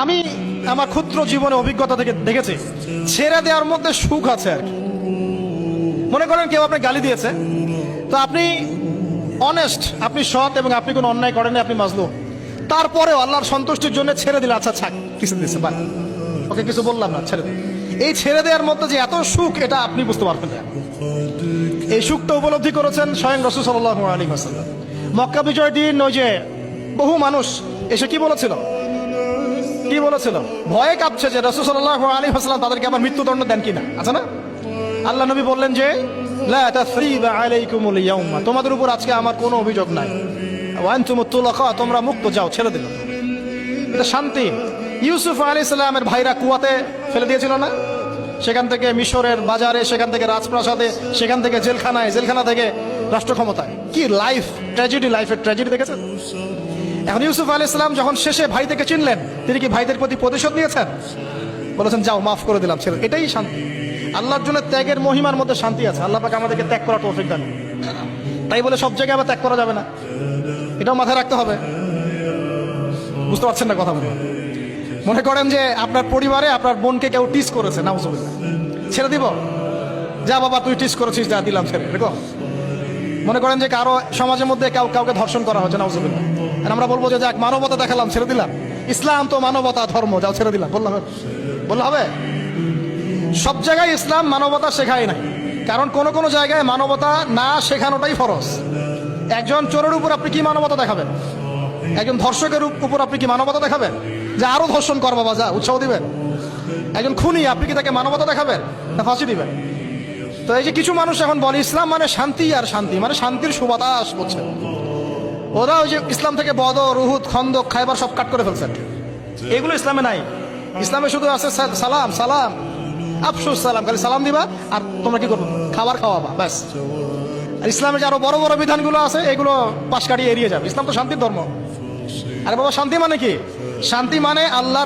আমি আমার ক্ষুদ্র জীবনে অভিজ্ঞতা থেকে দেখেছি ছেড়ে দেওয়ার মধ্যে সুখ আছে আর কি। মনে করেন কেউ আপনি গালি দিয়েছে, তো আপনি অনেস্ট, আপনি সৎ এবং আপনি কোনো অন্যায় করেননি, আপনি মাজলুম, তারপরেও আল্লাহর সন্তুষ্টির জন্য ছেড়ে দিলে, আচ্ছা ছাক কিছু দিচ্ছে বাই, ওকে কিছু বললাম না, ছেড়ে দিন। এই ছেড়ে দেওয়ার মধ্যে যে এত সুখ, এটা আপনি বুঝতে পারবেন না। এই সুখটা উপলব্ধি করেছেন স্বয়ং রাসূল সাল্লাল্লাহু আলাইহি ওয়াসাল্লাম। মক্কা বিজয় দিন ওই যে বহু মানুষ এসে কি বলেছিল, ভয়ে কাঁপছে যে রাসূল সাল্লাল্লাহু আলাইহি ওয়াসাল্লাম তাদেরকে আবার মৃত্যুদণ্ড দেন কিনা, আছে না? আল্লাহ নবী বললেন যে লা তাসরিবা আলাইকুমুল ইয়াউমা, তোমাদের উপর আজকে আমার কোনো অভিযোগ নাই, ওয়া আনতুমুত তুলাকা, তোমরা মুক্ত, যাও, ছেড়ে দিল। এটা শান্তি। ইউসুফ আলাইহিস সালামের ভাইরা কুয়াতে ফেলে দিয়েছিল না, সেখান থেকে মিশরের বাজারে, সেখান থেকে রাজপ্রাসাদে, সেখান থেকে জেলখানায়, জেলখানা থেকে রাষ্ট্র ক্ষমতায়। কি লাইফ ট্র্যাজেডি, লাইফের ট্র্যাজেডি দেখেছেন? এখন ইউসুফ আলাইহিস সালাম যখন শেষে ভাইদেরকে চিনলেন, তিনি কি ভাইদের প্রতি প্রতিশোধ নিয়েছেন? বলেছেন যাও, মাফ করে দিলাম, ছেড়ে। এটাই শান্তি। আল্লাহর জন্য ত্যাগের মহিমার মধ্যে শান্তি আছে। আল্লাহ পাক আমাদেরকে ত্যাগ করার তৌফিক দান। তাই বলে সব জায়গায় আবার ত্যাগ করা যাবে না, এটাও মাথায় রাখতে হবে। বুঝতে পারছেন না কথা? মনে করেন যে আপনার পরিবারে আপনার বোনকে কেউ টিস করেছে, নাউজুবিল্লাহ, ছেড়ে দিব? যা বাবা তুই টিস করেছিস, যা দিলাম, ছেড়ে। দেখো, মনে করেন যে কারো সমাজের মধ্যে কাউকে ধর্ষণ করা হচ্ছে, নাউজুবিল্লাহ, আর আমরা বলবো যে যাক মানবতা দেখালাম, ছেড়ে দিলাম। ইসলাম তো মানবতা ধর্ম, যাও ছেড়ে দিলাম, বললে হবে? সব জায়গায় ইসলাম মানবতা শেখায় নাই, কারণ কোন কোন জায়গায় মানবতা না শেখানোটাই ফরজ। একজন চোরের উপর আপনি কি মানবতা দেখাবেন? একজন ধর্ষকের উপর আপনি কি মানবতা দেখাবেন যে আরো ধর্ষণ কর বাবা, যা, উৎসাহ দিবেন? একজন খুনি, আপনি কি তাকে মানবতা দেখাবেন না ফাঁসি দিবেন? তো এই যে কিছু মানুষ এখন বলে ইসলাম মানে শান্তি, আর শান্তি মানে শান্তির সুবাতাস বলছে। ওরা ওই যে ইসলাম থেকে বদর, উহুদ, খন্দক, খায়বার সব কাট করে ফেলছেন। এগুলো ইসলামে নাই। ইসলামে শুধু আছে সালাম, সালাম, আফসুস সালাম, খালি সালাম দিবা আর তোমরা কি করবো, খাবার খাওয়াবা, ব্যাস। আর ইসলামে যে আরো বড় বড় বিধানগুলো আছে, এগুলো পাশ কাটিয়ে এড়িয়ে যাবে। ইসলাম তো শান্তির ধর্ম। আরে বাবা, শান্তি মানে কি? শান্তি মানে আল্লাহ